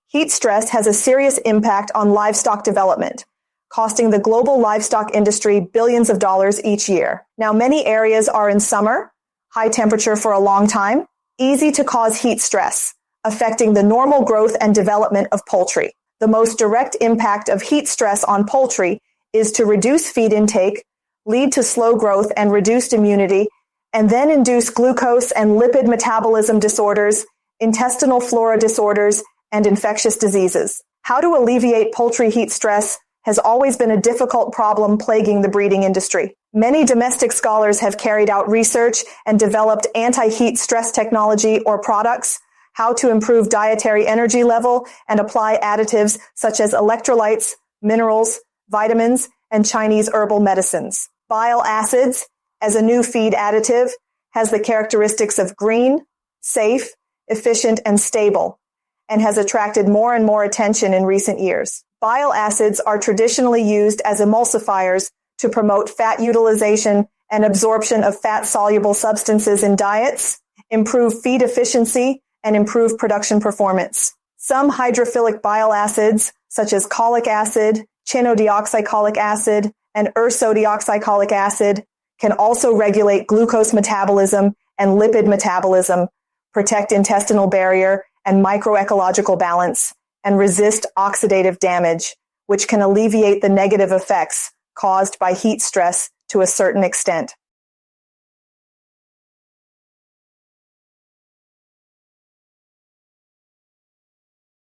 Heat stress has a serious impact on livestock development, costing the global livestock industry billions of dollars each year. Now, many areas are in summer, high temperature for a long time, easy to cause heat stress, affecting the normal growth and development of poultry. The most direct impact of heat stress on poultry is to reduce feed intake, lead to slow growth and reduced immunity, and then induce glucose and lipid metabolism disorders, intestinal flora disorders, and infectious diseases. How to alleviate poultry heat stress has always been a difficult problem plaguing the breeding industry. Many domestic scholars have carried out research and developed anti-heat stress technology or products, how to improve dietary energy level and apply additives such as electrolytes, minerals, vitamins, and Chinese herbal medicines. Bile acids, as a new feed additive, has the characteristics of green, safe, efficient, and stable, and has attracted more and more attention in recent years. Bile acids are traditionally used as emulsifiers to promote fat utilization and absorption of fat-soluble substances in diets, improve feed efficiency, and improve production performance. Some hydrophilic bile acids, such as cholic acid, chenodeoxycholic acid, and ursodeoxycholic acid, can also regulate glucose metabolism and lipid metabolism, protect intestinal barrier and microecological balance, and resist oxidative damage, which can alleviate the negative effects caused by heat stress to a certain extent.